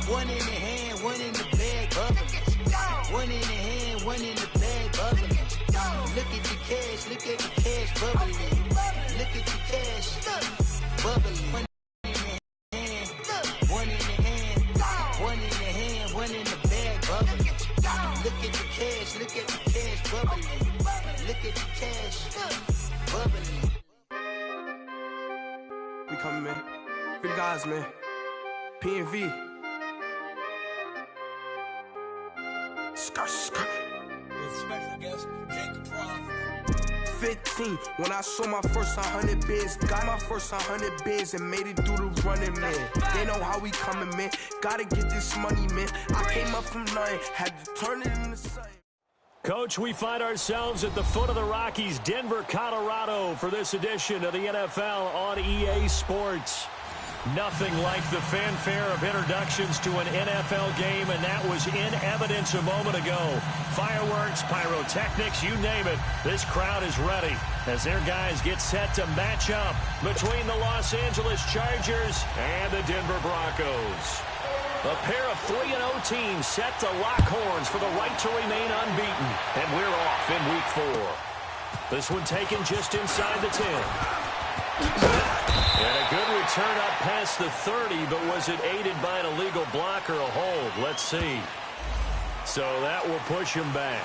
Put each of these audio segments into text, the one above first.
One in the hand, one in the bag, bubbling. One in the hand, one in the bag, bubbling. Look at the cash, look at the cash, bubbling. Look at the cash, bubbling. One in the hand, one in the hand, one in the hand, one in the bag, bubbling. Look at the cash, look at the cash, bubbling. Look at the cash, bubbling. We coming, man. Free the guys, man. P&V. Skirt. Special guest, Jacob Prof. 15, when I saw my first 100 bids, got my first 100 bids and made it through the running, man. They know how we coming, man. Gotta get this money, man. I came up from nothing, had to turn it into something. Coach, we find ourselves at the foot of the Rockies, Denver, Colorado, for this edition of the NFL on EA Sports. Nothing like the fanfare of introductions to an NFL game, and that was in evidence a moment ago. Fireworks, pyrotechnics, you name it. This crowd is ready as their guys get set to match up between the Los Angeles Chargers and the Denver Broncos. A pair of 3-0 teams set to lock horns for the right to remain unbeaten, and we're off in Week 4. This one taken just inside the 10. And a good return up past the 30, but was it aided by an illegal block or a hold? Let's see. So that will push him back.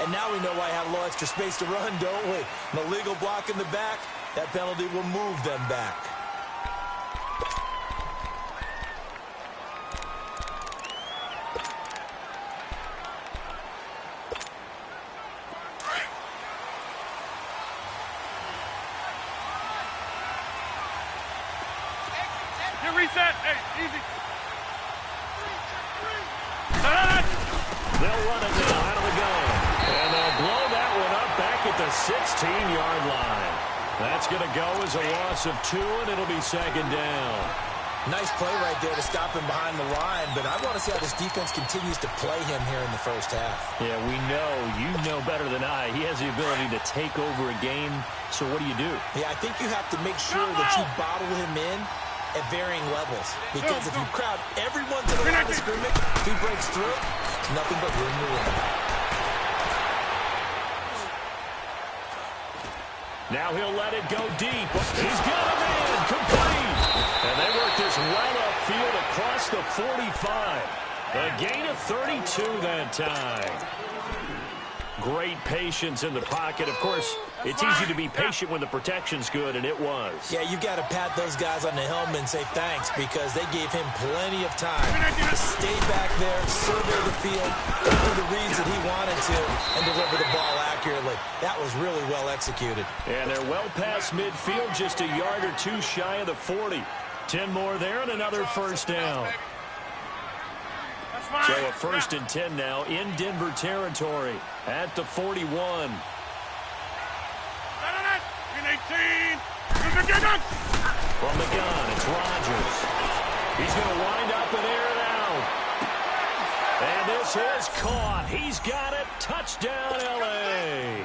And now we know why I have a little extra space to run, don't we? An illegal block in the back, that penalty will move them back. Reset. Hey, easy. They'll run it now out of the gun. And they'll blow that one up back at the 16-yard line. That's going to go as a loss of 2, and it'll be second down. Nice play right there to stop him behind the line, but I want to see how this defense continues to play him here in the first half. Yeah, we know. You know better than I. He has the ability to take over a game, so what do you do? Yeah, I think you have to make sure that you bottle him in at varying levels, because if you crowd everyone to the line of scrimmage, if he breaks through, nothing but room to run. Now he'll let it go deep. He's got him in, complete. And they work this well upfield across the 45. A gain of 32 that time. Great patience in the pocket. Of course, it's easy to be patient when the protection's good, and it was. Yeah, you've got to pat those guys on the helmet and say thanks, because they gave him plenty of time to stay back there, survey the field, do the reads that he wanted to, and deliver the ball accurately. That was really well executed. And they're well past midfield, just a yard or 2 shy of the 40. 10 more there and another first down. So a 1st and 10 now in Denver territory at the 41. In 18. From the gun, it's Rodgers. He's going to wind up and air it out. And this is caught. He's got it. Touchdown, L.A.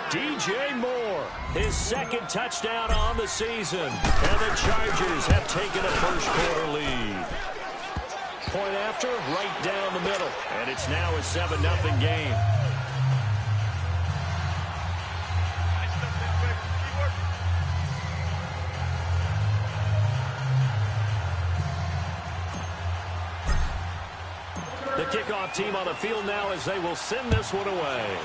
DJ Moore, his 2nd touchdown on the season. And the Chargers have taken a first-quarter lead. Point after, right down the middle. And it's now a 7-0 game. The kickoff team on the field now as they will send this one away.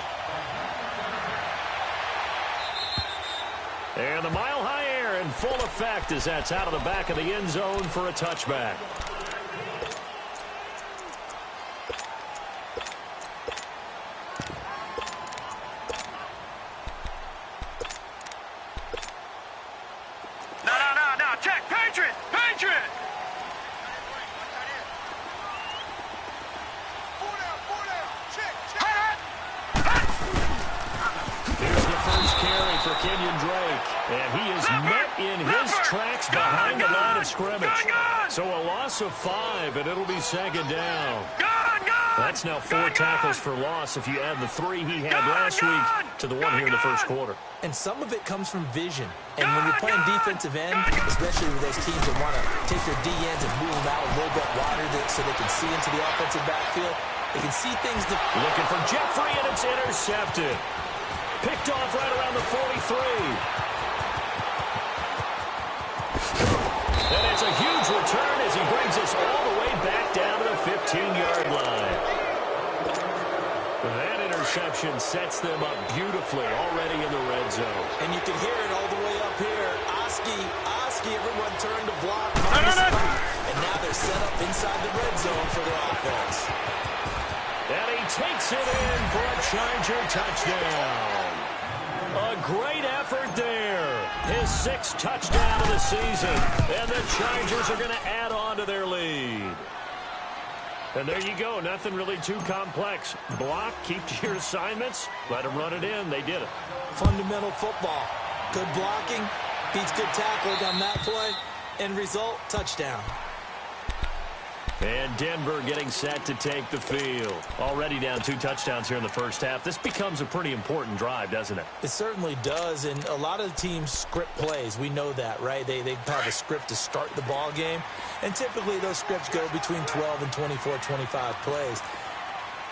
And the mile-high air in full effect as that's out of the back of the end zone for a touchback. No, check. Patriot! For Kenyon Drake, and he is met in his tracks behind the line of scrimmage. So a loss of 5, and it'll be second down. Gun! That's now 4 tackles for loss if you add the 3 he had last week to the 1 here in the first quarter. And some of it comes from vision. And when you're playing defensive end, especially with those teams that want to take their D-ends and move them out a little bit wider so they can see into the offensive backfield, they can see things that... Looking for Jeffrey, and it's intercepted. Picked off right around the 43. And it's a huge return as he brings us all the way back down to the 15-yard line. That interception sets them up beautifully already in the red zone. And you can hear it all the way up here. Oski, everyone turned to block. And now they're set up inside the red zone for their offense. And he takes it in for a Charger touchdown. A great effort there. His 6th touchdown of the season. And the Chargers are going to add on to their lead. And there you go. Nothing really too complex. Block, keep to your assignments, let them run it in. They did it. Fundamental football. Good blocking, beats good tackling on that play. End result, touchdown. And Denver getting set to take the field. Already down 2 touchdowns here in the first half. This becomes a pretty important drive, doesn't it? It certainly does, and a lot of the teams script plays. We know that, right? They have a script to start the ball game, and typically those scripts go between 12 and 24, 25 plays.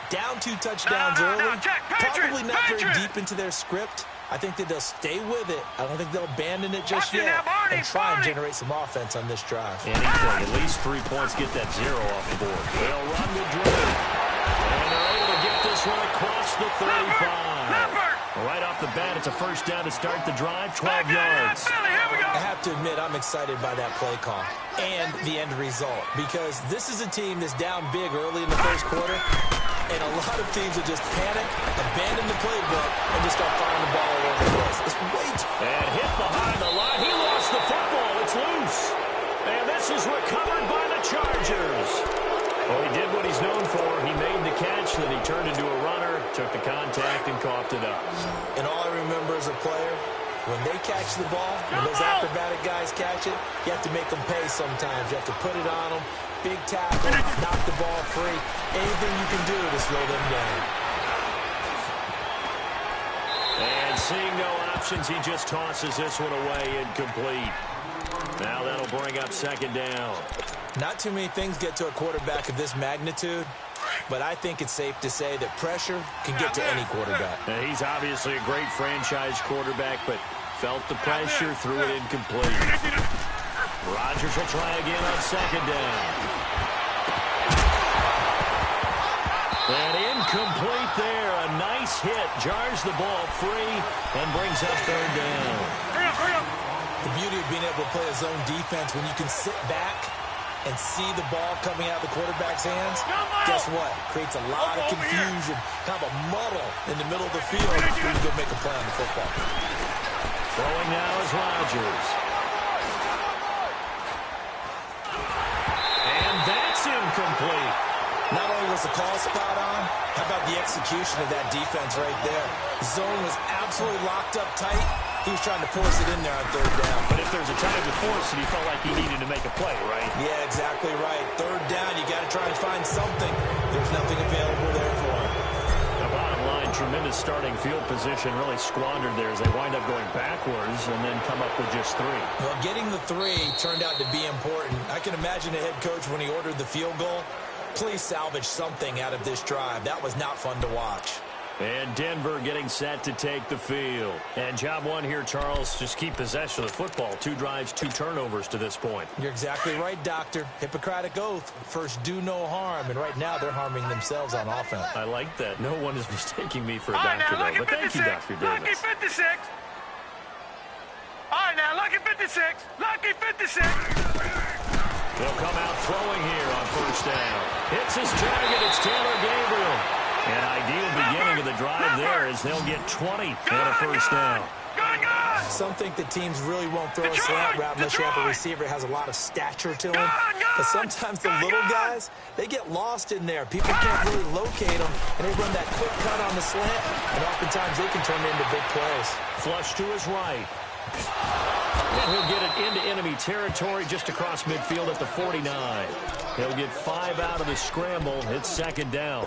Down 2 touchdowns early, probably not very deep into their script. I think that they'll stay with it. I don't think they'll abandon it just yet and try and generate some offense on this drive. Anything, at least 3 points, get that 0 off the board. They'll run the drill. And they're able to get this one across the 35. Right off the bat, it's a first down to start the drive, 12 yards. I have to admit, I'm excited by that play call and the end result because this is a team that's down big early in the first quarter, and a lot of teams will just panic, abandon the playbook, and just start firing the ball all over the place. It's way too... And hit behind the line. He lost the football. It's loose. And this is recovered by the Chargers. Well, he did what he's known for. He made the catch, then he turned into a runner, took the contact, and coughed it up. And all I remember as a player, when they catch the ball, when those acrobatic guys catch it, you have to make them pay sometimes. You have to put it on them. Big tackle, knock the ball free. Anything you can do to slow them down. And seeing no options, he just tosses this one away incomplete. Now that'll bring up 2nd down. Not too many things get to a quarterback of this magnitude, but I think it's safe to say that pressure can get to any quarterback. Now, he's obviously a great franchise quarterback, but felt the pressure, threw it incomplete. Rodgers will try again on 2nd down. And incomplete there. A nice hit. Jars the ball free and brings up 3rd down. The beauty of being able to play a zone defense when you can sit back and see the ball coming out of the quarterback's hands, guess what? Creates a lot of confusion, kind of a muddle in the middle of the field when you go make a play on the football. Throwing now is Rodgers. And that's incomplete. Not only was the call spot on, how about the execution of that defense right there? The zone was absolutely locked up tight. He was trying to force it in there on 3rd down. But if there's a time to force it, he felt like he needed to make a play, right? Yeah, exactly right. 3rd down, you got to try and find something. There's nothing available there for him. The bottom line, tremendous starting field position, really squandered there as they wind up going backwards and then come up with just 3. Well, getting the 3 turned out to be important. I can imagine the head coach when he ordered the field goal. Please salvage something out of this drive. That was not fun to watch. And Denver getting set to take the field. And job 1 here, Charles, just keep possession of the football. 2 drives, 2 turnovers to this point. You're exactly right, Doctor. Hippocratic oath. First, do no harm. And right now, they're harming themselves on offense. I like that. No one is mistaking me for a doctor, though. But thank you, Dr. Davis. Lucky 56. All right, now, lucky 56. Lucky 56. They'll come out throwing here on 1st down. Hits his target. It's Taylor Gabriel. An ideal beginning of the drive there as they'll get 20 and a 1st down. Some think that teams really won't throw a slant route unless you have a receiver that has a lot of stature to him. But sometimes the little guys, they get lost in there. People can't really locate them, and they run that quick cut on the slant, and oftentimes they can turn it into big plays. Flush to his right. Now he'll get it into enemy territory just across midfield at the 49. He'll get 5 out of the scramble. It's second down.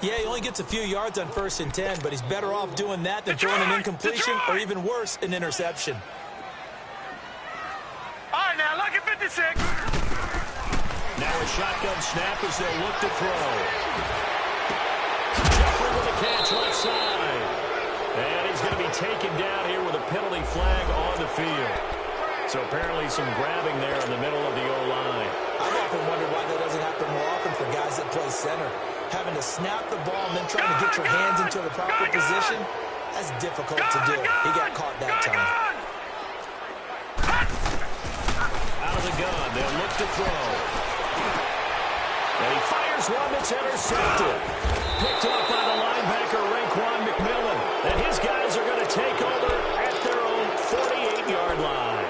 Yeah, he only gets a few yards on 1st and 10, but he's better off doing that than throwing an incompletion or even worse, an interception. All right, now, lucky 56. Now a shotgun snap as they'll look to throw. Jeffrey with a catch left side. And he's going to be taken down here with a penalty flag on the field. So apparently some grabbing there in the middle of the O-line. I've often wondered why that doesn't happen more often for guys that play center. Having to snap the ball and then trying to get your hands into the proper position, that's difficult to do. He got caught that time. Out of the gun, they'll look to throw. And he fires one that's intercepted. Picked up by the linebacker, Raekwon McMillan. And his guys are going to take over at their own 48-yard line.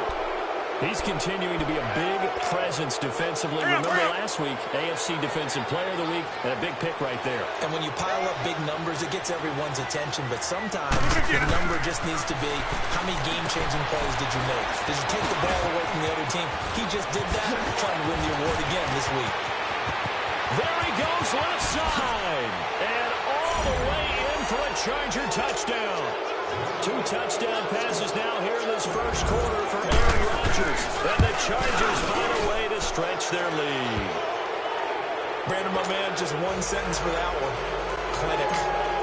He's continuing to be a big presence defensively. Remember last week, AFC Defensive Player of the Week, and a big pick right there. And when you pile up big numbers, it gets everyone's attention. But sometimes the number just needs to be, how many game-changing plays did you make? Did you take the ball away from the other team? He just did that, trying to win the award again this week. There he goes left side. And all the way in for a Charger touchdown. 2 touchdown passes now here in this first quarter for Aaron Rodgers. And the Chargers find a way to stretch their lead. Brandon, my man, just one sentence for that one. Clinic.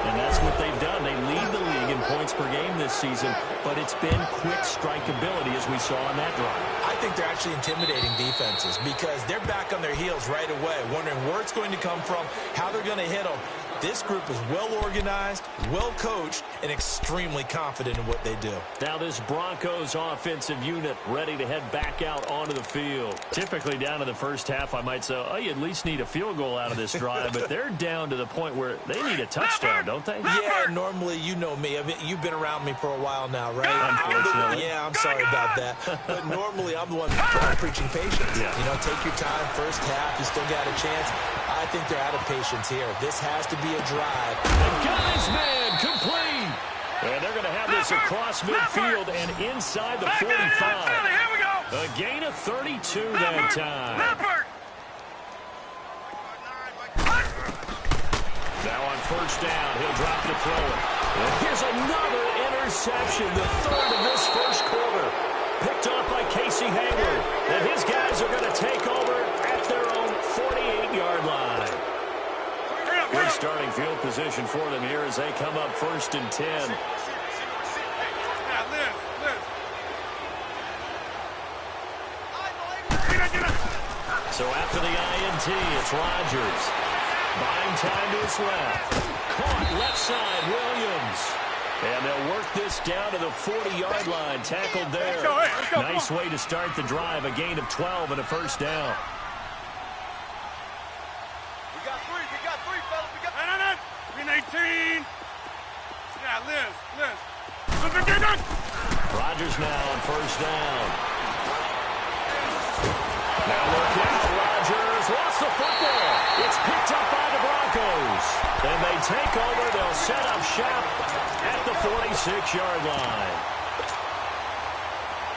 And that's what they've done. They lead the league in points per game this season, but it's been quick strikeability as we saw on that drive. I think they're actually intimidating defenses because they're back on their heels right away, wondering where it's going to come from, how they're going to hit them. This group is well-organized, well-coached, and extremely confident in what they do. Now this Broncos offensive unit ready to head back out onto the field. Typically down to the first half, I might say, oh, you at least need a field goal out of this drive, but they're down to the point where they need a touchdown, don't they? Yeah, normally, you know me. I mean, you've been around me for a while now, right? Unfortunately. Yeah, I'm sorry about that. But normally, I'm the one preaching patience. Yeah. You know, take your time, first half, you still got a chance. I think they're out of patience here. This has to be a drive. And got his man complete. And they're going to have this across midfield and inside the 45. Here we go. A gain of 32 that time. Now on first down, he'll drop to throw it. And here's another interception, the third of this first quarter. Picked off by Casey Hayward. And his guys are going to take over at their own 48-yard line. Good starting field position for them here as they come up 1st and 10. So after the INT, it's Rodgers. Buying time to his left. Caught left side, Williams. And they'll work this down to the 40-yard line. Tackled there. Nice way to start the drive. A gain of 12 and a first down. We got three, fellas. We got... No. Green 18. Yeah, Liz. Rodgers now on first down. Now look out, Rodgers lost the football. It's picked up by the Broncos. And they take over. They'll set up shop at the 46-yard line.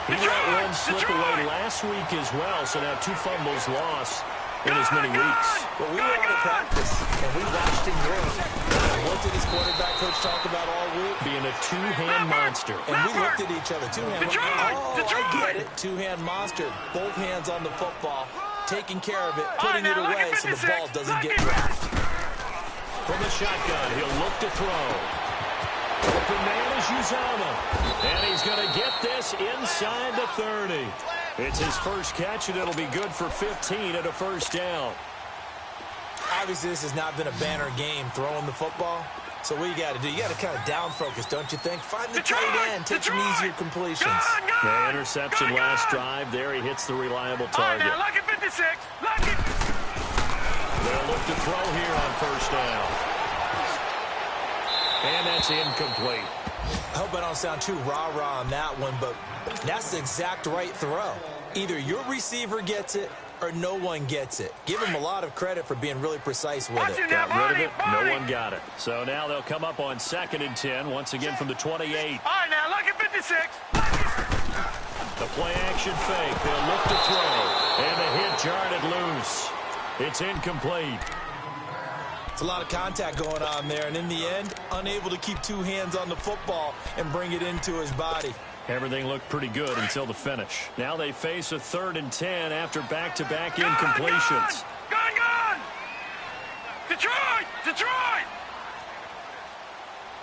He let one slip away last week as well, so now 2 fumbles lost in as many weeks. Well, we were out of practice, and we watched him work. What did his quarterback coach talk about all week? Being a 2-hand monster. And we looked at each other. 2-hand monster. Oh, I get it. 2-hand monster. Both hands on the football, taking care of it, putting it away so the ball doesn't get dropped. From the shotgun, he'll look to throw. Open man is Uzama. And he's going to get this inside the 30. It's his first catch, and it'll be good for 15 at a first down. Obviously, this has not been a banner game throwing the football. So what you got to do, you got to kind of down focus, don't you think? Find the tight end, take some easier completions. The interception last drive. There he hits the reliable target. Now, lucky 56. Lucky. They'll look to throw here on first down. And that's incomplete. I hope I don't sound too rah-rah on that one, but that's the exact right throw. Either your receiver gets it or no one gets it. Give him a lot of credit for being really precise with it. Got rid of it. No one got it. So now they'll come up on 2nd and 10, once again from the 28. All right, now, lucky 56. The play-action fake. They'll look to throw. And the hit jarred it loose. It's incomplete. It's a lot of contact going on there, and in the end, unable to keep two hands on the football and bring it into his body. Everything looked pretty good until the finish. Now they face a 3rd and 10 after back-to-back incompletions. Gone! Detroit! Detroit!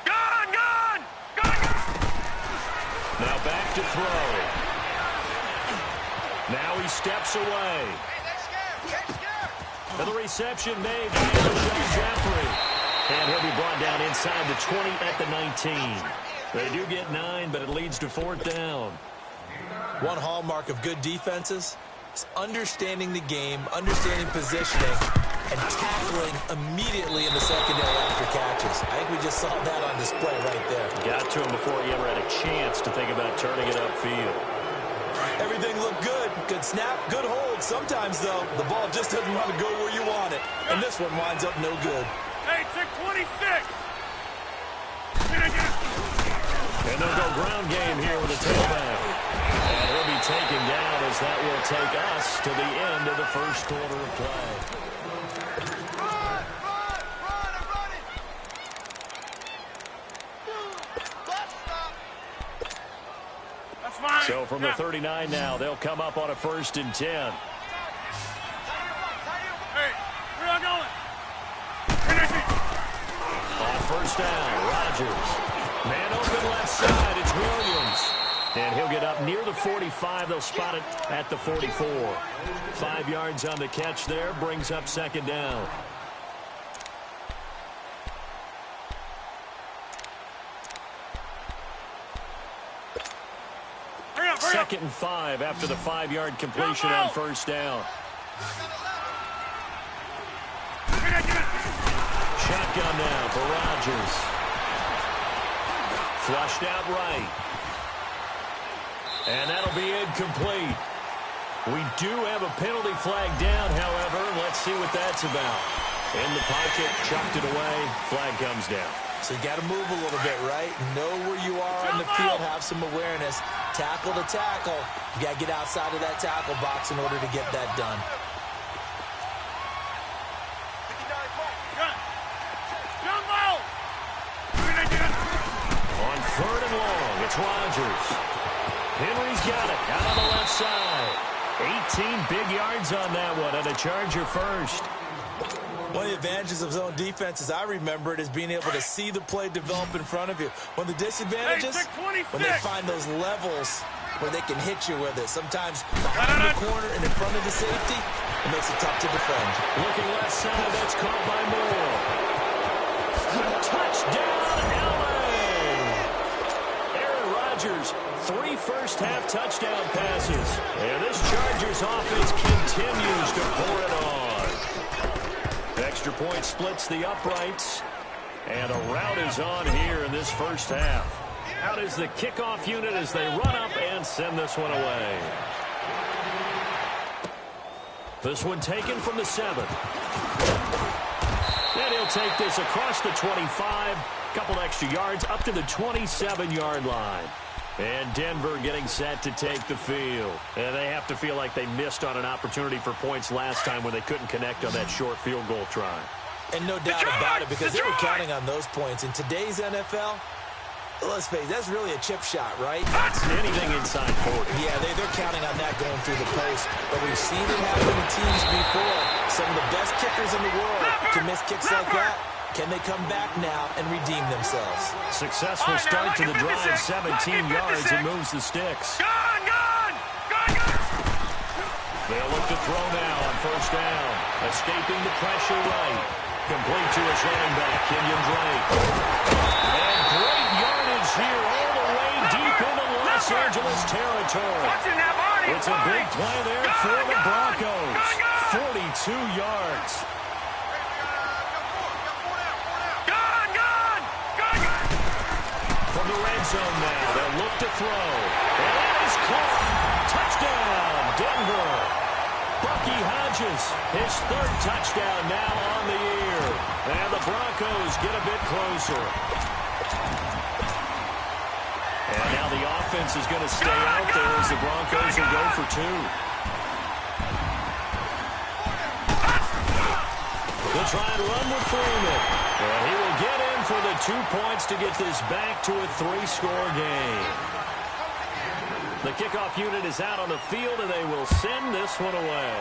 Gone! Now back to throw. Now he steps away. And the reception made by Alshon Jeffrey. And he'll be brought down inside the 20 at the 19. They do get 9, but it leads to 4th down. One hallmark of good defenses is understanding the game, understanding positioning, and tackling immediately in the secondary after catches. I think we just saw that on display right there. Got to him before he ever had a chance to think about turning it upfield. Everything looked good. Good snap, good hold. Sometimes, though, the ball just doesn't want to go where you want it. And this one winds up no good. Hey, 626! And they'll go ground game here with a tailback. And he'll be taken down as that will take us to the end of the first quarter of play. So from the 39 now, they'll come up on a 1st and 10. Hey, where y'all going? On 1st down, Rodgers. Man open left side, it's Williams. And he'll get up near the 45. They'll spot it at the 44. 5 yards on the catch there, brings up 2nd down. Second and 5 after the 5-yard completion on 1st down. Shotgun now for Rodgers. Flushed out right. And that'll be incomplete. We do have a penalty flag down, however. Let's see what that's about. In the pocket, chucked it away. Flag comes down. So you got to move a little bit, right? Know where you are on the field, have some awareness. Tackle to tackle. You got to get outside of that tackle box in order to get that done. On 3rd and long, it's Rodgers. Henry's got it out on the left side. 18 big yards on that one, and a Charger first. One of the advantages of zone defense, as I remember it, is being able to see the play develop in front of you. One of the disadvantages, when they find those levels where they can hit you with it. Sometimes behind the corner and in front of the safety, it makes it tough to defend. Looking left side, that's caught by Moore. Touchdown, LA! Aaron Rodgers, 3 first-half touchdown passes. And this Chargers offense continues to pour it on. Extra point splits the uprights. And a rout is on here in this first half. Out is the kickoff unit as they run up and send this one away. This one taken from the 7. And he'll take this across the 25. Couple extra yards up to the 27-yard line. And Denver getting set to take the field. And they have to feel like they missed on an opportunity for points last time when they couldn't connect on that short field goal try. And no doubt about it, because they were counting on those points. In today's NFL, let's face it, that's really a chip shot, right? It's anything inside 40. Yeah, they're counting on that going through the post. But we've seen it happen to teams before. Some of the best kickers in the world can miss kicks like that. Can they come back now and redeem themselves? Successful start to the drive, 17 yards, and moves the sticks. They'll look to throw now on 1st down. Escaping the pressure right. Complete to his running back, Kenyon Drake. And great yardage here all the way deep into Los Angeles territory. It's a big play there for the Broncos. 42 yards. From the red zone now, they'll look to throw. And that is caught. Touchdown, Denver. Bucky Hodges, his 3rd touchdown now on the year. And the Broncos get a bit closer. And now the offense is going to stay out there as the Broncos will go for two. They'll try and run with Freeman. And he will get in for the 2 points to get this back to a 3-score game. The kickoff unit is out on the field, and they will send this one away.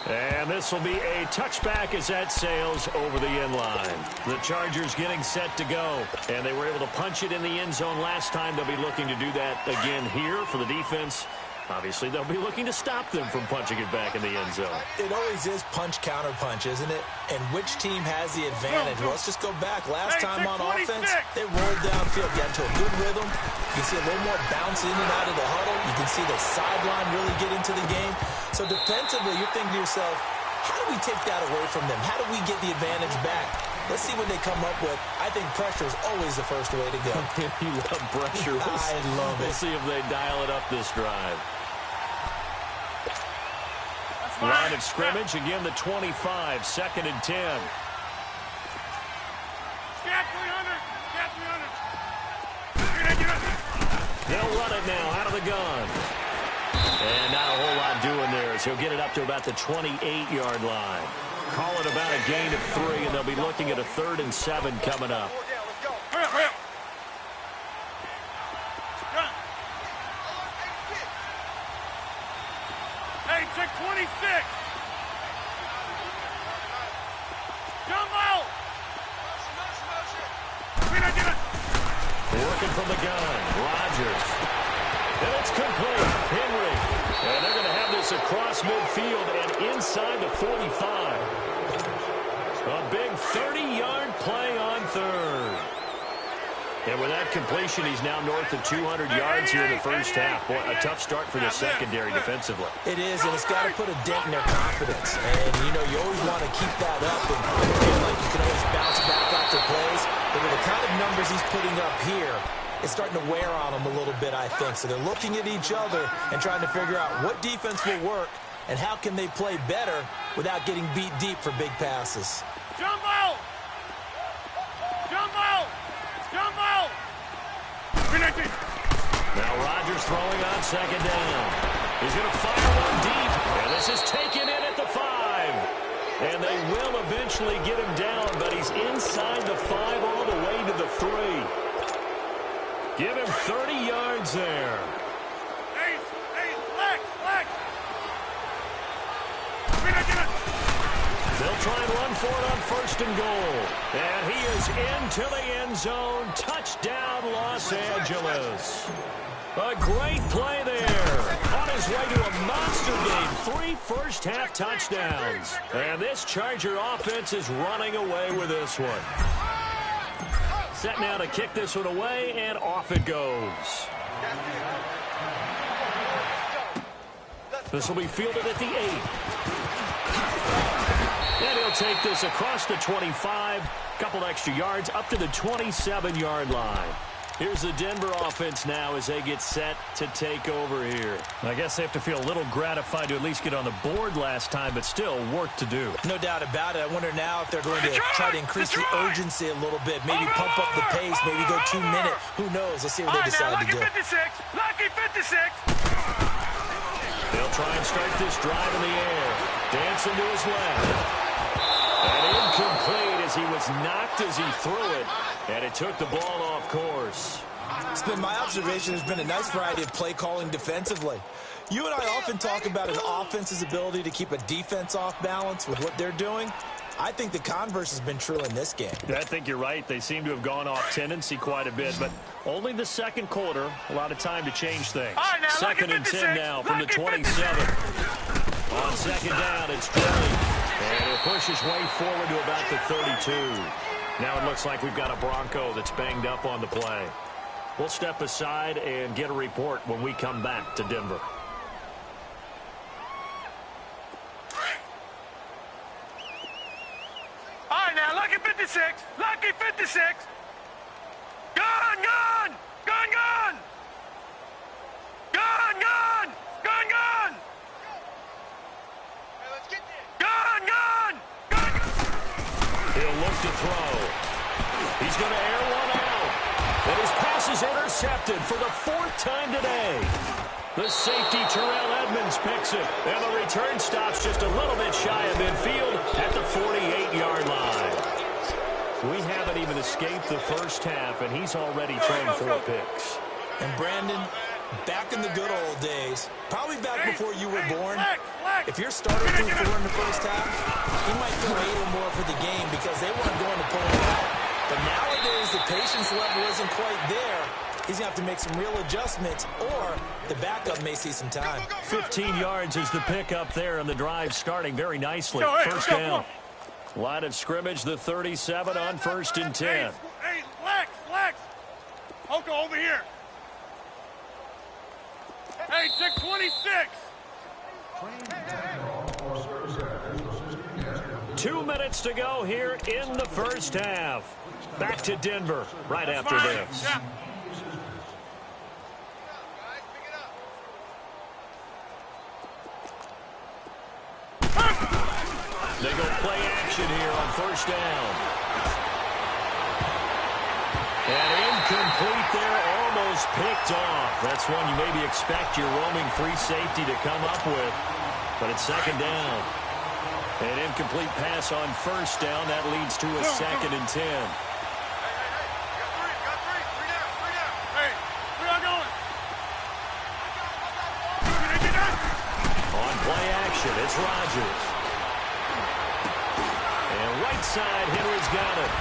And this will be a touchback as that sails over the end line. The Chargers getting set to go. And they were able to punch it in the end zone last time. They'll be looking to do that again here for the defense. Obviously, they'll be looking to stop them from punching it back in the end zone. It always is punch-counter-punch, isn't it? And which team has the advantage? Well, let's just go back. Last time on offense, they rolled downfield, got into a good rhythm. You can see a little more bounce in and out of the huddle. You can see the sideline really get into the game. So defensively, you're thinking to yourself, how do we take that away from them? How do we get the advantage back? Let's see what they come up with. I think pressure is always the first way to go. You love pressure. I love it. We'll see if they dial it up this drive. Line of scrimmage, again the 25, 2nd and 10. They'll run it now out of the gun. And not a whole lot doing there as he'll get it up to about the 28-yard line. Call it about a gain of 3, and they'll be looking at a 3rd and 7 coming up. Hey, check 26. Jump out. Working from the gun, Rodgers. And it's complete. Henry. And they're going to have this across midfield and inside the 45. A big 30-yard play on 3rd. And with that completion, he's now north of 200 yards here in the first half. Boy, a tough start for the secondary defensively. It is, and it's got to put a dent in their confidence. And, you know, you always want to keep that up and feel like you can always bounce back after plays. But with the kind of numbers he's putting up here, it's starting to wear on them a little bit, I think. So they're looking at each other and trying to figure out what defense will work and how can they play better without getting beat deep for big passes. Jump out! Jump out! Jump out! Now Rodgers throwing on 2nd down. He's going to fire one deep. And this is taken in at the 5. And they will eventually get him down, but he's inside the 5 all the way to the 3. Give him 30 yards there. Flex. They'll try and run for it on 1st and goal. And he is into the end zone. Touchdown, Los Angeles. A great play there. On his way to a monster game. 3 first-half touchdowns. And this Charger offense is running away with this one. Set now to kick this one away, and off it goes. This will be fielded at the 8. And he'll take this across the 25, couple extra yards, up to the 27-yard line. Here's the Denver offense now as they get set to take over here. I guess they have to feel a little gratified to at least get on the board last time, but still work to do. No doubt about it. I wonder now if they're going to try to increase the urgency a little bit, maybe pump up the pace, maybe go 2 minute. Who knows? Let's see what they decide to do. Lucky 56. They'll try and start this drive in the air. Dancing to his left. And incomplete as he was knocked as he threw it. And it took the ball off course. It's been my observation. There's been a nice variety of play calling defensively. You and I often talk about an offense's ability to keep a defense off balance with what they're doing. I think the converse has been true in this game. I think you're right. They seem to have gone off tendency quite a bit, but only the second quarter. A lot of time to change things. Right, now, 2nd and 10 now from the 27. On 2nd down, it's Dre. And he'll push his way forward to about the 32. Now it looks like we've got a Bronco that's banged up on the play. We'll step aside and get a report when we come back to Denver. All right, now, lucky 56. Lucky 56. Gun! Gun! Gun! Gun! Gun! Gun! Gun! Gun! Hey, let's get there. Gun! Gun! Gun! He'll look to throw. He's going to air one out. And his pass is intercepted for the 4th time today. The safety, Terrell Edmonds, picks it. And the return stops just a little bit shy of midfield at the 48-yard line. We haven't even escaped the first half, and he's already thrown 4 picks. And Brandon, back in the good old days, probably back before you were born, if your starter threw 4 in the first half, he might throw 8 or more for the game because they weren't going to pull it out. But nowadays, the patience level isn't quite there. He's going to have to make some real adjustments, or the backup may see some time. 15 yards is the pickup there, and the drive starting very nicely. First down. Line of scrimmage, the 37 on 1st and 10. Hey, Lex. Oko, over here. Hey, check 26. 2 minutes to go here in the first half. Back to Denver right after this. Yeah. They go play action here on 1st down. And incomplete there, almost picked off. That's one you maybe expect your roaming free safety to come up with. But it's 2nd down. An incomplete pass on 1st down. That leads to a 2nd and 10. On play action, it's Rodgers. And right side, Henry's got it.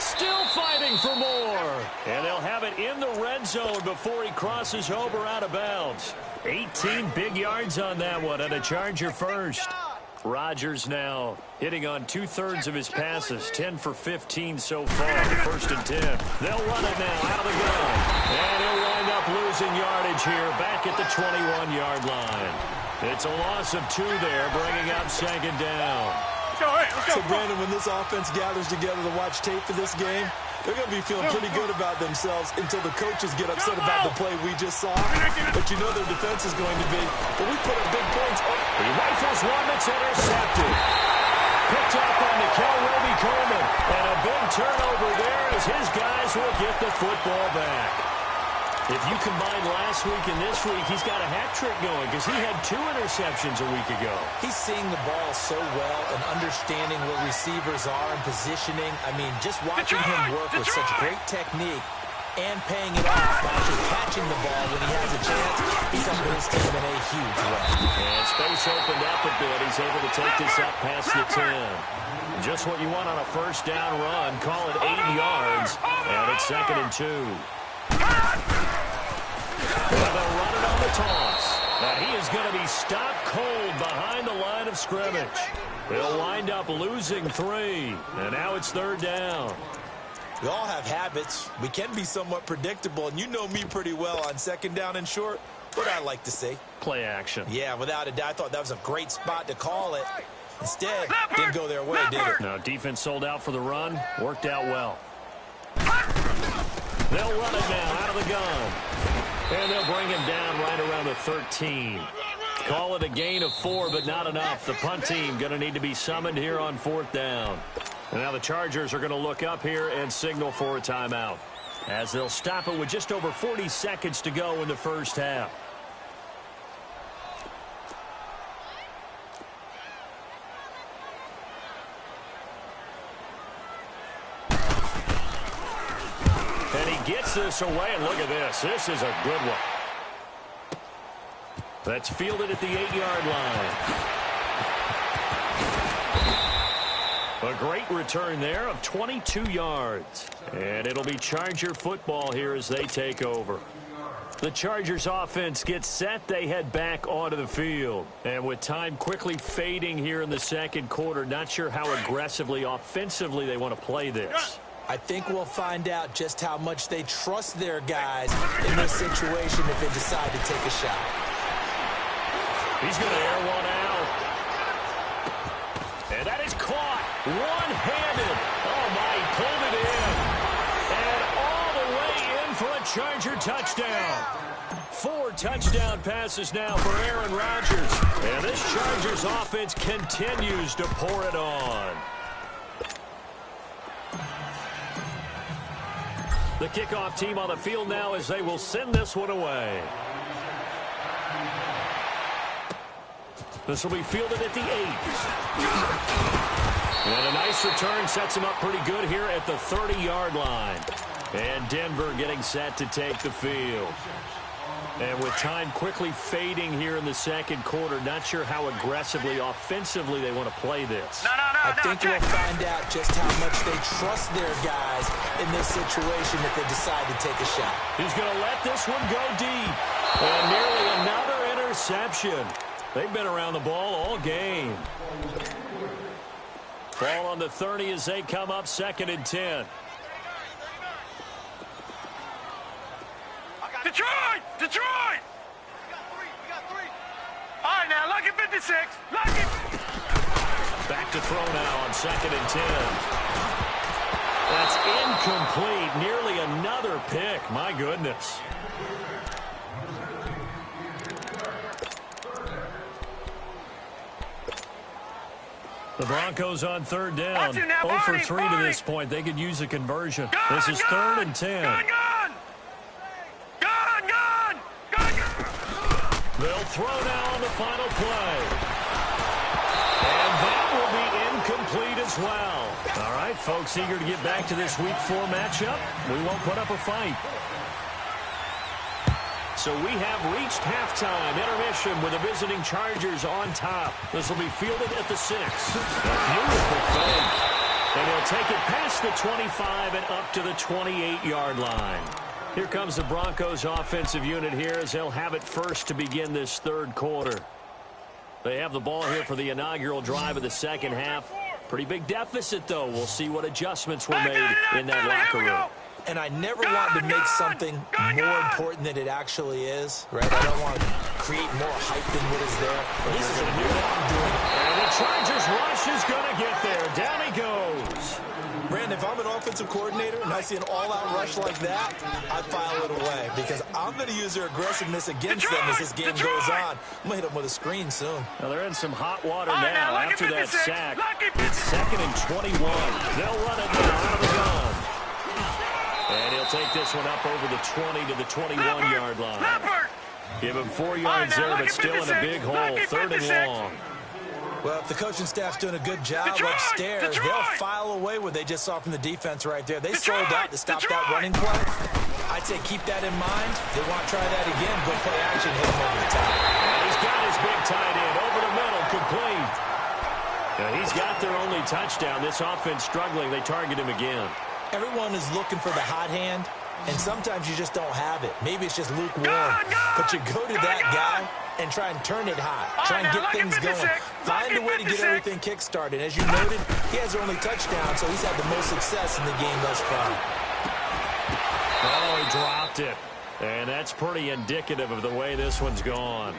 Still fighting for more. And they'll have it in the red zone before he crosses over out of bounds. 18 big yards on that one, and a Charger first. Rodgers now hitting on 2/3 of his passes, 10 for 15 so far, 1st and 10. They'll run it now out of the gun. And he'll wind up losing yardage here back at the 21-yard line. It's a loss of 2 there, bringing up 2nd down. So, Brandon, when this offense gathers together to watch tape for this game, they're going to be feeling pretty good about themselves until the coaches get upset about the play we just saw. But you know their defense is going to be, but we put up big points. He rifles one that's intercepted. Picked up on Nikel Roby-Coleman. And a big turnover there as his guys will get the football back. If you combine last week and this week, he's got a hat trick going because he had 2 interceptions a week ago. He's seeing the ball so well and understanding where receivers are and positioning. I mean, just watching him work with such great technique and paying it off by actually catching the ball when he has a chance, he's helping his team in a huge way. And space opened up a bit. He's able to take this up past the 10. Just what you want on a 1st down run. Call it 8 yards, and it's 2nd and 2. Well, they'll run it on the toss. And he is going to be stopped cold behind the line of scrimmage. They'll wind up losing 3. And now it's 3rd down. We all have habits. We can be somewhat predictable, and you know me pretty well on 2nd down and short. What I like to say. Play action. Yeah, without a doubt. I thought that was a great spot to call it. Instead, didn't go their way, did it? No, defense sold out for the run. Worked out well. They'll run it now out of the gun. And they'll bring him down right around the 13. Call it a gain of 4, but not enough. The punt team going to need to be summoned here on 4th down. And now the Chargers are going to look up here and signal for a timeout, as they'll stop it with just over 40 seconds to go in the first half. And he gets this away, and look at this. This is a good one. That's fielded at the 8-yard line. A great return there of 22 yards. And it'll be Charger football here as they take over. The Chargers offense gets set. They head back onto the field. And with time quickly fading here in the 2nd quarter, not sure how aggressively, offensively they want to play this. I think we'll find out just how much they trust their guys in this situation if they decide to take a shot. He's going to air one out. And that is caught one-handed. Oh, my, he pulled it in. And all the way in for a Charger touchdown. 4 touchdown passes now for Aaron Rodgers. And this Chargers offense continues to pour it on. The kickoff team on the field now as they will send this one away. This will be fielded at the 8. And a nice return sets him up pretty good here at the 30-yard line. And Denver getting set to take the field. And with time quickly fading here in the second quarter, not sure how aggressively, offensively they want to play this. I think we'll find out just how much they trust their guys in this situation if they decide to take a shot. He's going to let this one go deep. And nearly another interception. They've been around the ball all game. Ball on the 30 as they come up 2nd and 10. Detroit! Detroit! We got three. All right, now, lucky 56. Lucky. Back to throw now on 2nd and 10. That's incomplete. Nearly another pick. My goodness. The Broncos on 3rd down. 0 for 3 to this point. They could use a conversion. This is 3rd and 10. They'll throw now on the final play. And that will be incomplete as well. All right, folks, eager to get back to this Week 4 matchup. We won't put up a fight. So we have reached halftime. Intermission with the visiting Chargers on top. This will be fielded at the 6. A beautiful fake. And he'll take it past the 25 and up to the 28-yard line. Here comes the Broncos offensive unit here as they'll have it first to begin this 3rd quarter. They have the ball here for the inaugural drive of the second half. Pretty big deficit, though. We'll see what adjustments were made in that locker room. And I never wanted to make something more important than it actually is, right? I don't want to create more hype than what is there. But this is what I'm doing. And the Chargers rush is going to get there. Down he goes. Brandon, if I'm an offensive coordinator and I see an all-out rush like that, I file it away because I'm going to use their aggressiveness against them as this game goes on. I'm going to hit them with a screen soon. Now they're in some hot water now after that sack. It's 2nd and 21. They'll run it now out of the gun. And he'll take this one up over the 20 to the 21-yard line. Give him 4 yards there, but still in a big hole. 3rd and long. Well, if the coaching staff's doing a good job upstairs, they'll file away what they just saw from the defense right there. They sold out to stop that running play. I'd say keep that in mind. They want to try that again. Go play action, hit him over the top. And he's got his big tight end over the middle, complete. Now he's got their only touchdown. This offense struggling. They target him again. Everyone is looking for the hot hand, and sometimes you just don't have it. Maybe it's just lukewarm. But you go to that guy and try and turn it hot. Try and get things going. Find a way to get everything kick-started. As you noted, he has their only touchdown, so he's had the most success in the game thus far. Oh, he dropped it. And that's pretty indicative of the way this one's gone.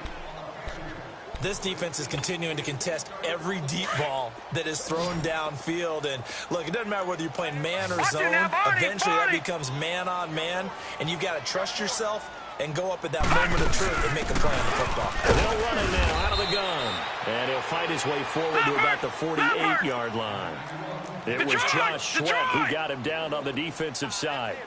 This defense is continuing to contest every deep ball that is thrown downfield. And, look, it doesn't matter whether you're playing man or zone. Eventually that becomes man-on-man, and you've got to trust yourself and go up at that moment of truth and make a play on the football. They'll run it now out of the gun. And he'll fight his way forward to about the 48-yard line. It was Josh Sweat who got him down on the defensive side.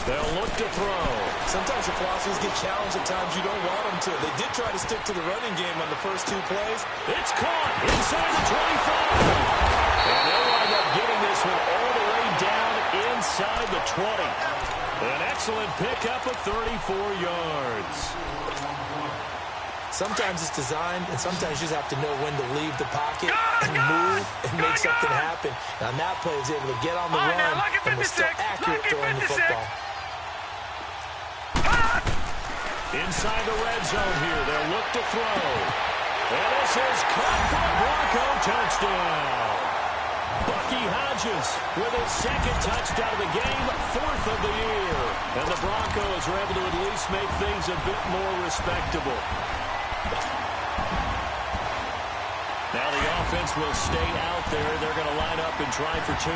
They'll look to throw. Sometimes your philosophies get challenged at times you don't want them to. They did try to stick to the running game on the first 2 plays. It's caught inside the 25. And they'll wind up getting this one all the way down inside the 20. An excellent pickup of 34 yards. Sometimes it's designed, and sometimes you just have to know when to leave the pocket and move and make something happen. And on that play, he was able to get on the run and was still accurate throwing the football. Inside the red zone here, they'll look to throw. And this is caught for a Bronco touchdown. Bucky Hodges with his 2nd touchdown of the game, 4th of the year. And the Broncos are able to at least make things a bit more respectable. Now the offense will stay out there. They're going to line up and try for 2.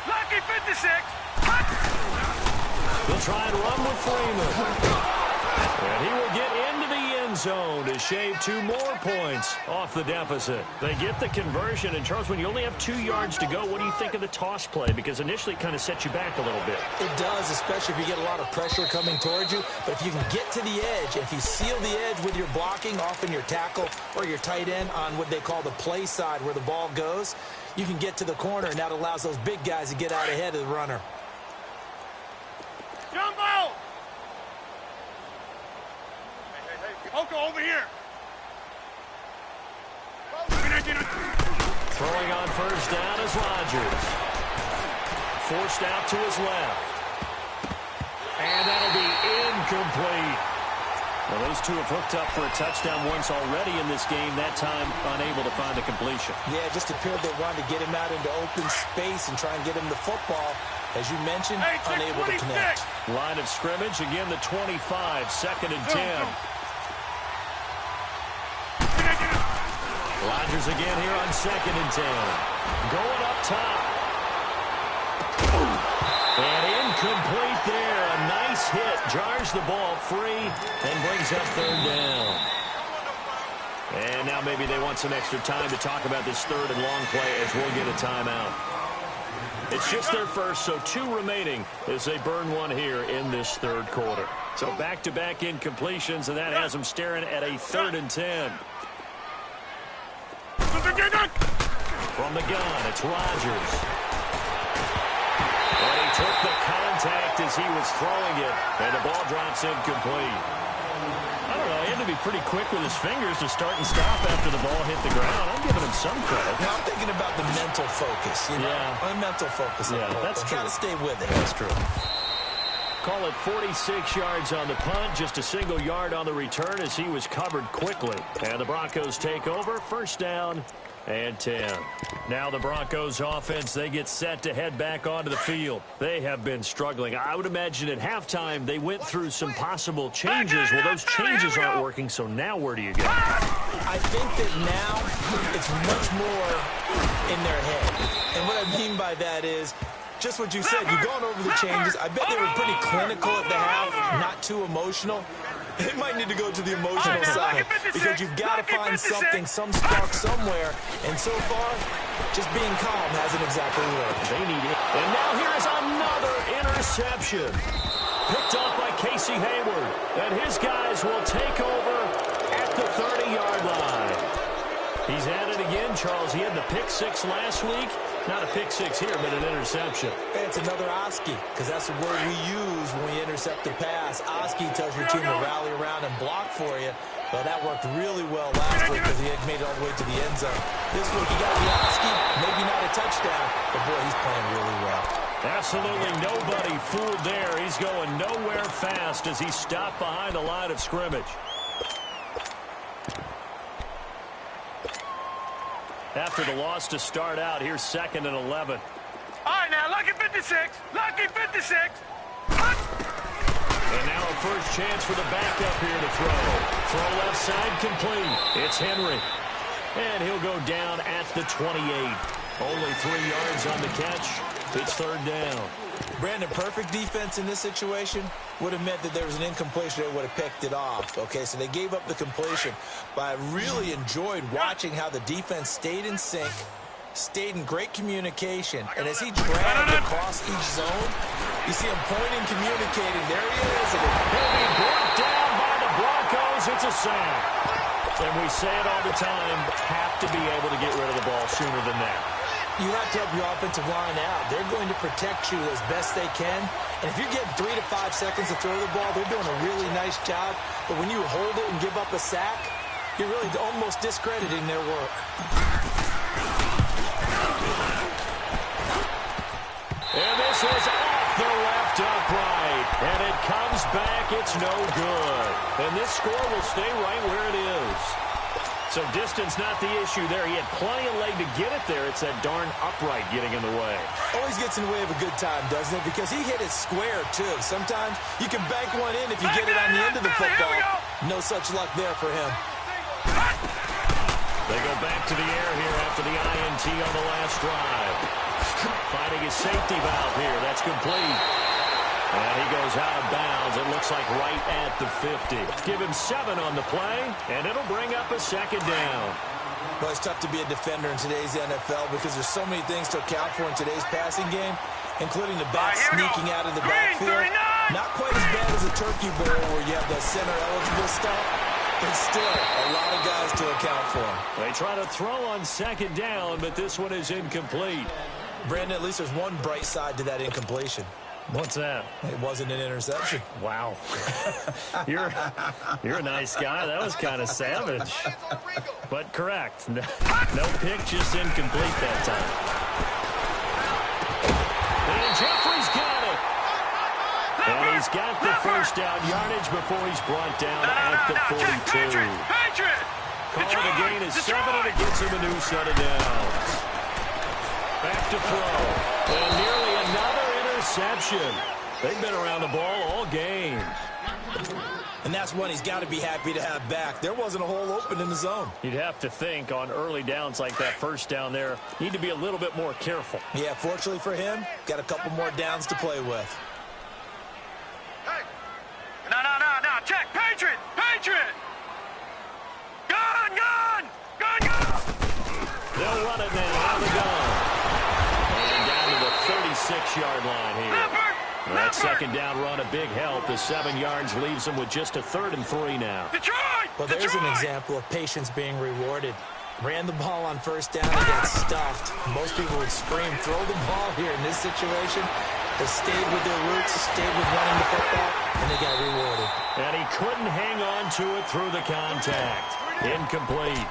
Lucky 56. They'll try and run with Freeman. And he will get into the end zone to shave 2 more points off the deficit. They get the conversion. And, Charles, when you only have 2 yards to go, what do you think of the toss play? Because initially it kind of sets you back a little bit. It does, especially if you get a lot of pressure coming towards you. But if you can get to the edge, if you seal the edge with your blocking, often your tackle or your tight end on what they call the play side where the ball goes, you can get to the corner, and that allows those big guys to get out ahead of the runner. Jumbo! Hey. Oko, over here. Throwing on first down is Rodgers. Forced out to his left. And that'll be incomplete. Well, those two have hooked up for a touchdown once already in this game, that time unable to find the completion. Yeah, just appeared they wanted to get him out into open space and try and get him the football. As you mentioned, unable to connect. Line of scrimmage, again the 25, 2nd and 10. Rodgers again here on 2nd and 10. Going up top. And incomplete there. A nice hit. Jars the ball free and brings up 3rd down. And now maybe they want some extra time to talk about this 3rd and long play as we'll get a timeout. It's just their first, so 2 remaining as they burn one here in this 3rd quarter. So back-to-back incompletions, and that has them staring at a 3rd and 10. From the gun, it's Rodgers. And he took the contact as he was throwing it, and the ball drops incomplete. I don't know, he had to be pretty quick with his fingers to start and stop after the ball hit the ground. I'm giving him some credit. Now, I'm thinking about the mental focus, you know? Yeah. Mental focus. Yeah, that's true. Got to stay with it. That's true. Call it 46 yards on the punt, just a single yard on the return as he was covered quickly. And the Broncos take over, 1st down and 10. Now the Broncos offense, they get set to head back onto the field. They have been struggling. I would imagine at halftime they went through some possible changes. Well, those changes aren't working, so now where do you go? I think that now it's much more in their head. And what I mean by that is just what you said. You've gone over the changes. I bet they were pretty clinical at the half, not too emotional. They might need to go to the emotional side because you've got to find something, some spark somewhere. And so far, just being calm hasn't exactly worked. They need it. And now here is another interception. Picked off by Casey Hayward. And his guys will take over at the 30-yard line. He's at it again, Charles. He had the pick 6 last week. Not a pick 6 here, but an interception. It's another Oski, because that's the word we use when we intercept the pass. Oski tells your team to rally around and block for you. Well, that worked really well last week because he had made it all the way to the end zone. This week, he got the Oski, maybe not a touchdown, but boy, he's playing really well. Absolutely nobody fooled there. He's going nowhere fast as he stopped behind the line of scrimmage. After the loss to start out, here's 2nd and 11. All right, now, lucky 56. Lucky 56. And now a first chance for the backup here to throw. Throw left side complete. It's Henry. And he'll go down at the 28. Only 3 yards on the catch. It's 3rd down. Brandon, perfect defense in this situation would have meant that there was an incompletion. They would have picked it off. Okay, so they gave up the completion. But I really enjoyed watching how the defense stayed in sync, stayed in great communication. And as he dragged across each zone, you see him pointing, communicating. There he is. And he'll be brought down by the Broncos. It's a sack. And we say it all the time, have to be able to get rid of the ball sooner than that. You have to help your offensive line out. They're going to protect you as best they can. And if you're getting 3 to 5 seconds to throw the ball, they're doing a really nice job. But when you hold it and give up a sack, you're really almost discrediting their work. And this is off the left upright. And it comes back. It's no good. And this score will stay right where it is. So distance not the issue there. He had plenty of leg to get it there. It's that darn upright getting in the way. Always gets in the way of a good time, doesn't it? Because he hit it square, too. Sometimes you can bank one in if you get it on the end of the football. No such luck there for him. They go back to the air here after the INT on the last drive. Finding his safety valve here. That's complete. And he goes out of bounds. It looks like right at the 50. Give him 7 on the play, and it'll bring up a second down. Well, it's tough to be a defender in today's NFL because there's so many things to account for in today's passing game, including the back sneaking out of the backfield. Not quite as bad as a turkey bowl where you have the center-eligible stuff, but still a lot of guys to account for. They try to throw on second down, but this one is incomplete. Brandon, at least there's one bright side to that incompletion. What's that? It wasn't an interception. Wow. You're a nice guy. That was kind of savage. But correct. No pick, just incomplete that time. And Jeffrey's got it. And he's got the first down yardage before he's brought down at the 42. Call the gain is 7, and it gets him a new set of downs. Back to throw. And nearly another interception. They've been around the ball all game. And that's one he's got to be happy to have back. There wasn't a hole open in the zone. You'd have to think on early downs like that first down there, need to be a little bit more careful. Yeah, fortunately for him, got a couple more downs to play with. Hey! No. Check! Patriot! Gun! They'll run it now out of the gun. And down to the 36-yard line here. That second down run, a big help. The 7 yards leaves them with just a 3rd and 3 now. Well, there's an example of patience being rewarded. Ran the ball on first down and got stuffed. Most people would scream, throw the ball here in this situation. They stayed with their roots, stayed with running the football, and they got rewarded. And he couldn't hang on to it through the contact. Incomplete.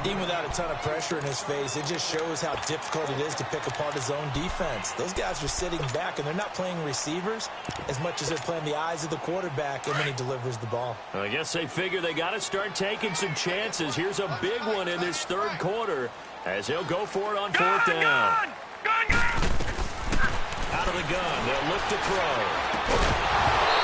Even without a ton of pressure in his face, it just shows how difficult it is to pick apart his own defense. Those guys are sitting back, and they're not playing receivers as much as they're playing the eyes of the quarterback, and when he delivers the ball. I guess they figure they got to start taking some chances. Here's a big one in this 3rd quarter as he'll go for it on 4th down. Gun! Out of the gun, they'll look to throw.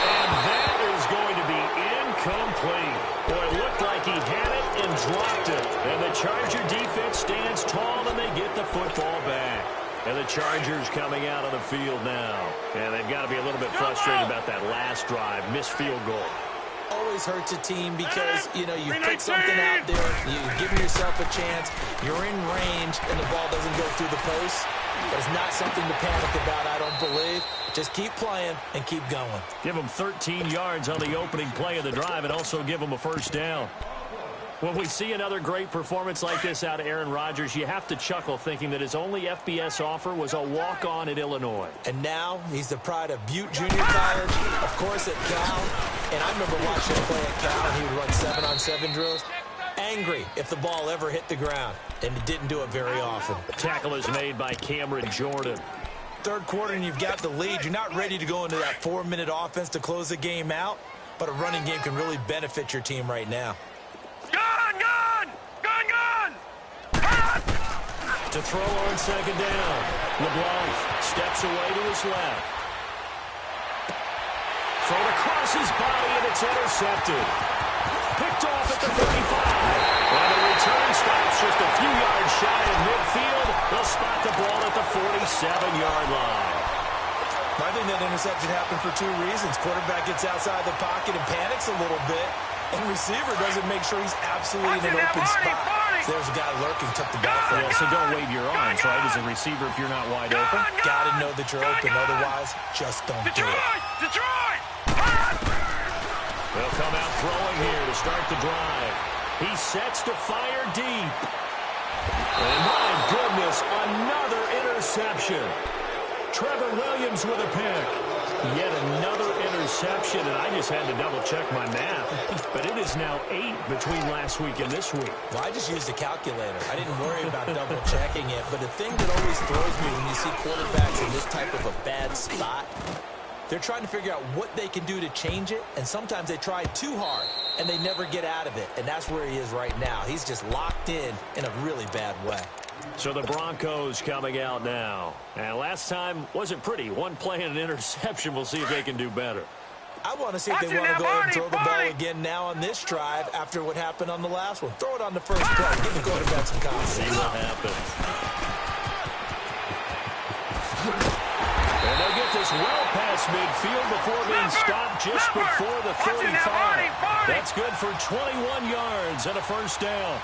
And that is going to be incomplete. Boy, it looked like he had it and dropped it. And the Charger defense stands tall, and they get the football back. And the Chargers coming out on the field now. And they've got to be a little bit frustrated about that last drive, missed field goal. Always hurts a team because, you put something out there, you're giving yourself a chance, you're in range, and the ball doesn't go through the post. But it's not something to panic about, I don't believe. Just keep playing and keep going. Give them 13 yards on the opening play of the drive and also give them a first down. When we see another great performance like this out of Aaron Rodgers, you have to chuckle thinking that his only FBS offer was a walk-on at Illinois. And now he's the pride of Butte Junior College, of course at Cal. And I remember watching him play at Cal, and he would run 7-on-7 drills. Angry if the ball ever hit the ground, and it didn't do it very often. Tackle is made by Cameron Jordan. 3rd quarter, and you've got the lead. You're not ready to go into that 4-minute offense to close the game out, but a running game can really benefit your team right now. Gun! To throw on second down. LeBlanc steps away to his left. Thrown across his body, and it's intercepted. Picked off at the 35. And the return stops just a few yards shy of midfield. They'll spot the ball at the 47-yard line. I think that interception happened for 2 reasons. Quarterback gets outside the pocket and panics a little bit, and receiver doesn't make sure he's absolutely in an open spot. So there's a guy lurking, took the ball from him. Yeah, so don't wave your arms, right, as a receiver if you're not wide open. Got to know that you're open. Otherwise, just don't do it. Detroit! They'll come out throwing here to start the drive. He sets to fire deep. And my goodness, another interception. Trevor Williams with a pick. Yet another interception, and I just had to double-check my math. But it is now 8 between last week and this week. Well, I just used a calculator. I didn't worry about double-checking it. But the thing that always throws me when you see quarterbacks in this type of a bad spot, they're trying to figure out what they can do to change it, and sometimes they try too hard, and they never get out of it. And that's where he is right now. He's just locked in a really bad way. So the Broncos coming out now. And last time wasn't pretty. One play and an interception. We'll see if they can do better. I want to see if they want to go ahead and throw the ball again now on this drive after what happened on the last one. Throw it on the first play. Give the quarterback some confidence. See what happens. And they'll get to goes well past midfield before being stopped just before the 35. That's good for 21 yards and a first down.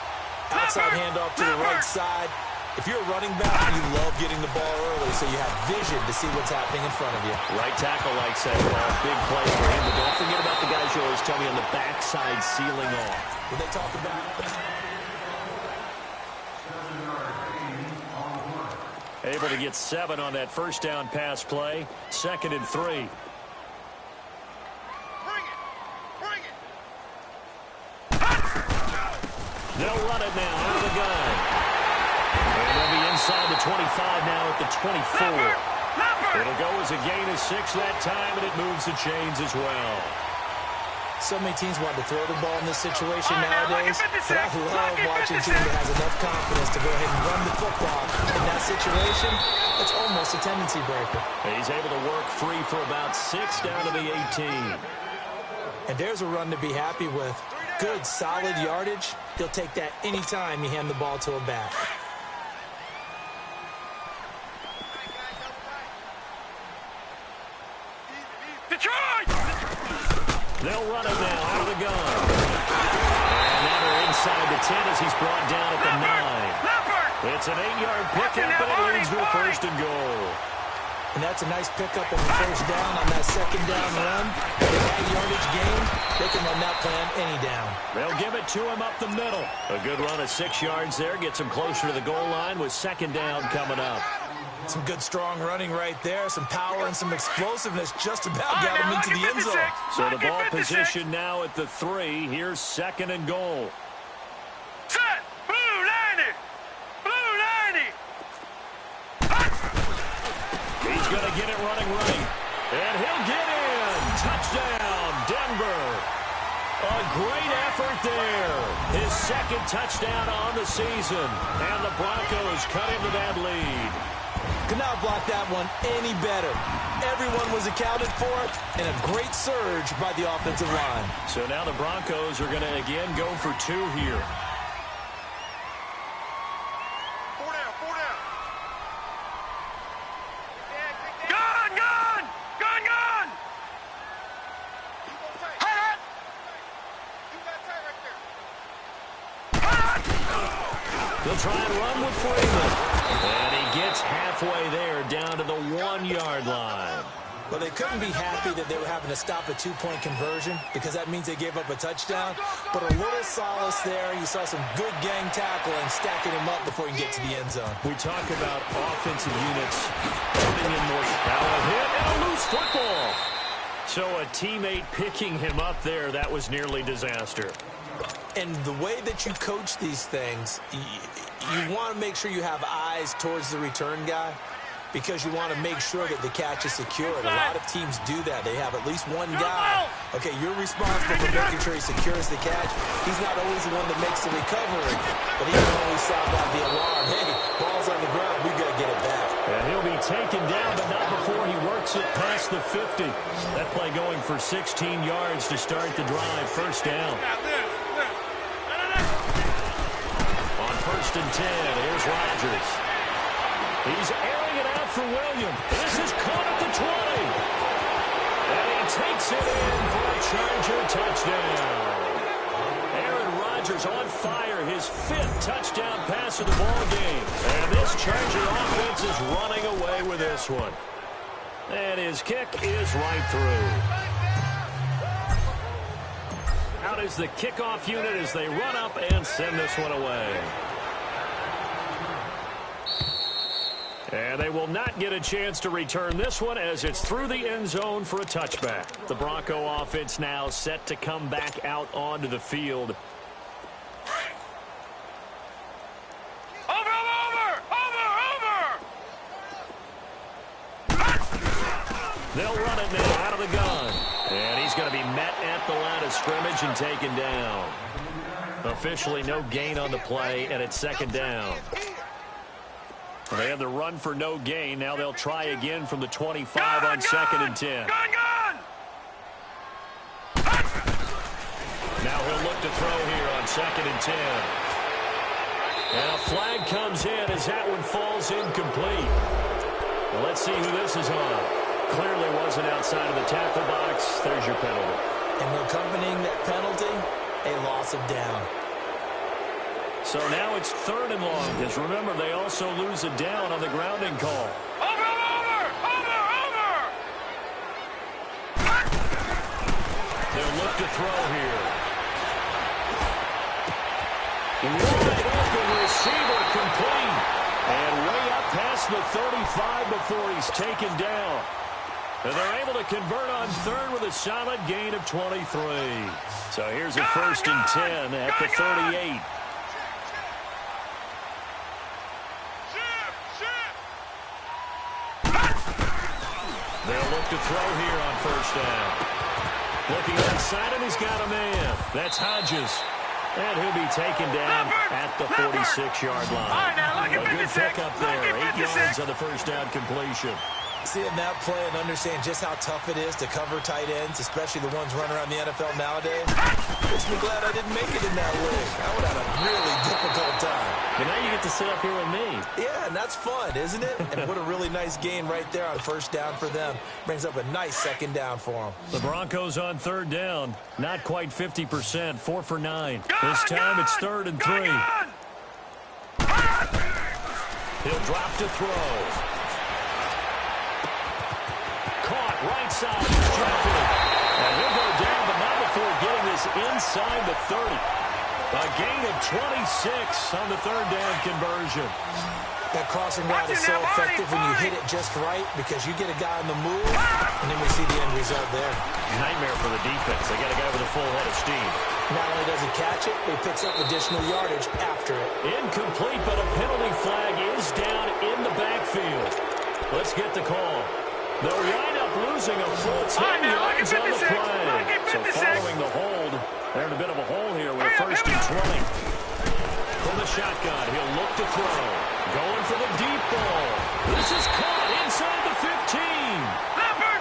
Outside handoff to the right side. If you're a running back, you love getting the ball early so you have vision to see what's happening in front of you. Right tackle likes that ball. Big play for him. But don't forget about the guys you always tell me on the backside sealing off. When they talk about... Able to get 7 on that first down pass play. 2nd and 3. Bring it. Bring it. They'll run it now out of the gun. And they'll be inside the 25 now at the 24. It'll go as a gain of 6 that time, and it moves the chains as well. So many teams want to throw the ball in this situation nowadays, but I love watching a team that has enough confidence to go ahead and run the football. In that situation, it's almost a tendency breaker. He's able to work free for about 6 down to the 18. And there's a run to be happy with. Good, solid yardage. He'll take that anytime you hand the ball to a back. Detroit! They'll run it now out of the gun. And now they're inside the 10 as he's brought down at the 9. It's an 8-yard pickup, but it leads to a first and goal. And that's a nice pickup on the first down on that second down run. With that yardage gain, they can run that plan any down. They'll give it to him up the middle. A good run of 6 yards there. Gets him closer to the goal line with second down coming up. Some good, strong running right there. Some power and some explosiveness just about got him into the end zone. So the ball position now at the 3. Here's 2nd and goal. Set! Blue 90! Blue 90! He's going to get it running right. And he'll get in. Touchdown, Denver. A great effort there. His 2nd touchdown on the season. And the Broncos cut into that lead. Could not block that one any better. Everyone was accounted for, and a great surge by the offensive line. So now the Broncos are going to again go for 2 here. 4 down, 4 down. Gun, gun! Gun, gun! Hot! You got tight right there. They'll try and run with Freeman. And he gets halfway there down to the 1-yard line. Well, they couldn't be happy that they were having to stop a 2-point conversion because that means they gave up a touchdown. But a little solace there. You saw some good gang tackling, stacking him up before he can get to the end zone. We talk about offensive units putting in more power. Hit and a loose football. So a teammate picking him up there, that was nearly disaster. And the way that you coach these things, you want to make sure you have eyes towards the return guy because you want to make sure that the catch is secured. A lot of teams do that. They have at least one guy. Okay, you're responsible for making sure he secures the catch. He's not always the one that makes the recovery, but he can always sound out the alarm. Hey, ball's on the ground. We got to get it back. And he'll be taken down, but not before he works it past the 50. That play going for 16 yards to start the drive. First down. On 1st and 10, here's Rodgers. He's airing it out for Williams. This is caught at the 20. And he takes it in for a Charger touchdown. Aaron Rodgers on fire, his 5th touchdown pass of the ball game. And this Charger offense is running away with this one. And his kick is right through. Out is the kickoff unit as they run up and send this one away. And they will not get a chance to return this one as it's through the end zone for a touchback. The Bronco offense now set to come back out onto the field. They'll run it now out of the gun. And he's going to be met at the line of scrimmage and taken down. Officially no gain on the play, and it's 2nd down. They had the run for no gain. Now they'll try again from the 25 on 2nd and 10. Now he'll look to throw here on 2nd and 10. And a flag comes in as that one falls incomplete. Well, let's see who this is on. clearly wasn't outside of the tackle box. There's your penalty. And accompanying that penalty, a loss of down. So now it's 3rd and long, because remember, they also lose a down on the grounding call. Over! They'll look to throw here. Wide open receiver complete. And way up past the 35 before he's taken down. And they're able to convert on 3rd with a solid gain of 23. So here's a 1st and 10 at the 38. They'll look to throw here on 1st down. Looking outside, and he's got a man. That's Hodges. And he'll be taken down at the 46-yard line. A good pickup there. 8 yards on the 1st down completion. Seeing that play and understand just how tough it is to cover tight ends, especially the ones running around the NFL nowadays, makes me glad I didn't make it in that league. I would have had a really difficult time. But now you get to sit up here with me. Yeah, and that's fun, isn't it? And what a really nice gain right there on 1st down for them. Brings up a nice 2nd down for them. The Broncos on 3rd down. Not quite 50%. 4 for 9. This time it's 3rd and 3. He'll drop to throw. Caught right side. And he'll go down, but not before getting this inside the 30. A gain of 26 on the 3rd down conversion. That crossing route is so effective when you hit it just right because you get a guy on the move, and then we see the end result there. Nightmare for the defense. They got a guy with a full head of steam. Not only does he catch it, he picks up additional yardage after it. Incomplete, but a penalty flag is down in the backfield. Let's get the call. They'll wind up losing a full 10 yards on the play. So following the hold, they're in a bit of a hole here with a 1st and 20. From the shotgun, he'll look to throw. Going for the deep ball. This is caught inside the 15.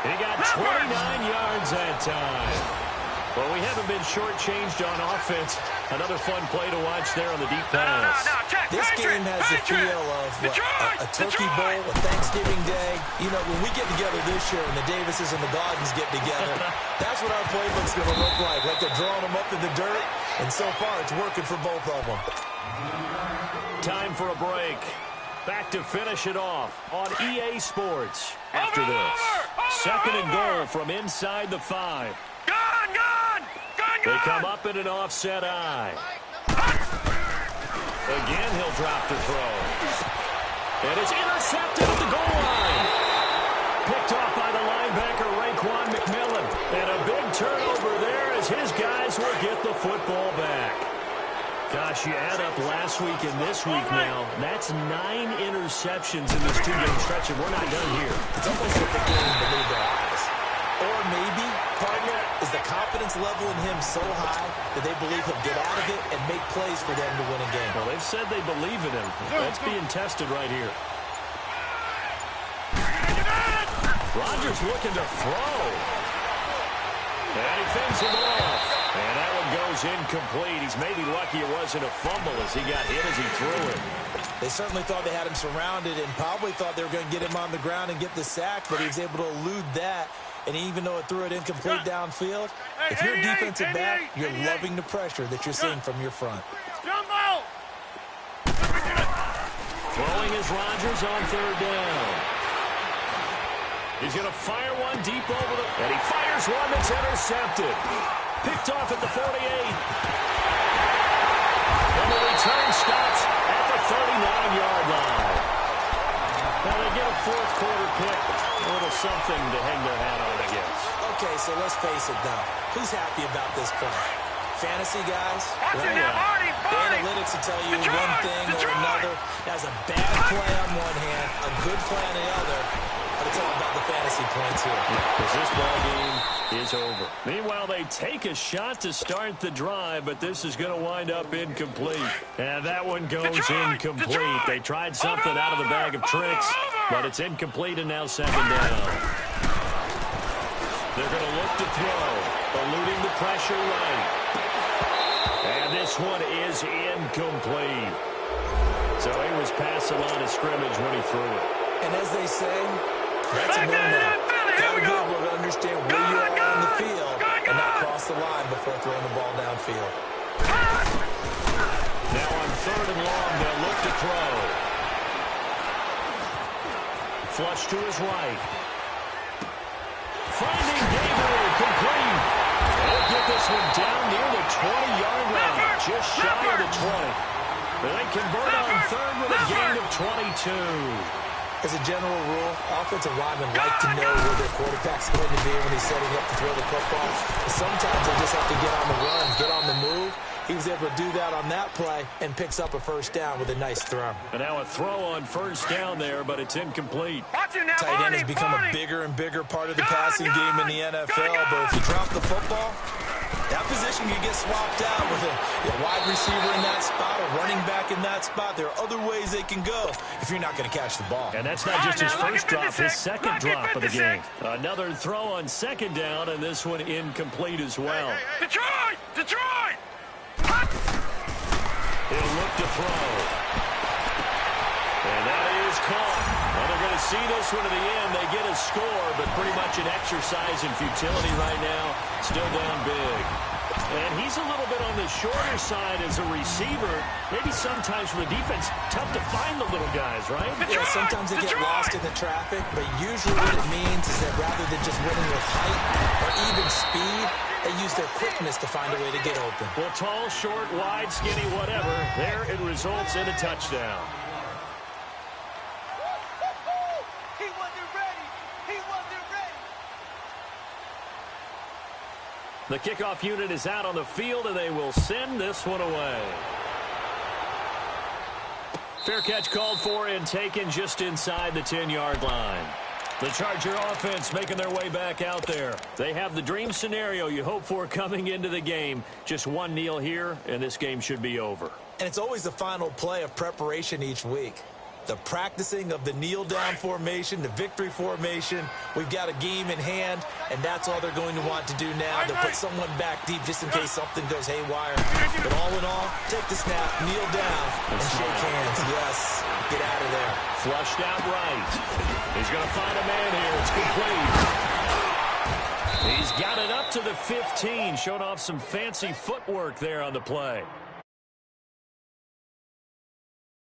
He got 29 yards that time. Well, we haven't been shortchanged on offense. Another fun play to watch there on the deep pass. This game has the feel of a Turkey Bowl, a Thanksgiving Day. You know, when we get together this year and the Davises and the Goggins get together, that's what our playbook's going to look like. Like they're drawing them up in the dirt, and so far it's working for both of them. Time for a break. Back to finish it off on EA Sports after this. 2nd and goal from inside the 5. They come up in an offset eye. Again, he'll drop the throw. And it's intercepted at the goal line. Picked off by the linebacker, Raekwon McMillan. And a big turnover there as his guys will get the football back. Gosh, you add up last week and this week now. That's 9 interceptions in this 2-game stretch, and we're not done here. It's almost like they didn't believe their eyes. Or maybe, partner, is the confidence level in him so high that they believe he'll get out of it and make plays for them to win a game. Well, they've said they believe in him. That's being tested right here. Rodgers looking to throw. And he fends him off. And that one goes incomplete. He's maybe lucky it wasn't a fumble as he got hit as he threw it. They certainly thought they had him surrounded and probably thought they were going to get him on the ground and get the sack, but he was able to elude that. And even though it threw it incomplete downfield, if you're a defensive back, you're loving the pressure that you're seeing from your front. Throwing is Rodgers on 3rd down. He's going to fire one deep over the... And he fires one that's intercepted. Picked off at the 48. And the return stops at the 39-yard line. Now they get a 4th quarter pick. A little something to hang their hat on, I guess. Okay, so let's face it now. Who's happy about this play? Fantasy guys? Well, yeah. The analytics will tell you one thing or another. That's a bad play on one hand, a good play on the other. But it's all about the fantasy points here. Because this ball game is over. Meanwhile, they take a shot to start the drive, but this is going to wind up incomplete. And that one goes incomplete. They tried something out of the bag of tricks, but it's incomplete and now 2nd down. They're going to look to throw, eluding the pressure right. And this one is incomplete. So he was past the line of scrimmage when he threw it. And as they say, that's a no-no. got to be able to understand where you are on the field and not cross the line before throwing the ball downfield. Now on 3rd and long, they'll look to throw. Flush to his right. Finding Gabriel, complete. They'll get this one down near the 20-yard line, just shy of the 20. But they convert on 3rd with a gain of 22. As a general rule, offensive linemen like to know where their quarterback's going to be when he's setting up to throw the football. But sometimes they just have to get on the run, get on the move. He was able to do that on that play and picks up a first down with a nice throw. And now a throw on 1st down there, but it's incomplete. Tight end has become a bigger and bigger part of the passing game in the NFL, but if you drop the football, that position can get swapped out with a wide receiver in that spot, a running back in that spot. There are other ways they can go if you're not going to catch the ball. And that's not just his first drop, his second drop of the game. Another throw on 2nd down, and this one incomplete as well. Detroit! Detroit! He'll look to throw. And that is caught. Well, they're going to see this one to the end. They get a score, but pretty much an exercise in futility right now. Still down big. And he's a little bit on the shorter side as a receiver. Maybe sometimes for the defense, tough to find the little guys, right? Yeah, sometimes they get lost in the traffic, but usually what it means is that rather than just winning with height or even speed, they use their quickness to find a way to get open. Well, tall, short, wide, skinny, whatever. There it results in a touchdown. He wasn't ready. He wasn't ready. The kickoff unit is out on the field, and they will send this one away. Fair catch called for and taken just inside the 10-yard line. The Charger offense making their way back out there. They have the dream scenario you hope for coming into the game. Just one kneel here, and this game should be over. And it's always the final play of preparation each week. The practicing of the kneel-down formation, the victory formation. We've got a game in hand, and that's all they're going to want to do now. They'll put someone back deep just in case something goes haywire. But all in all, take the snap, kneel down, and shake hands. Yes, get out of there. Flushed out right. He's going to find a man here. It's complete. He's got it up to the 15, showing off some fancy footwork there on the play.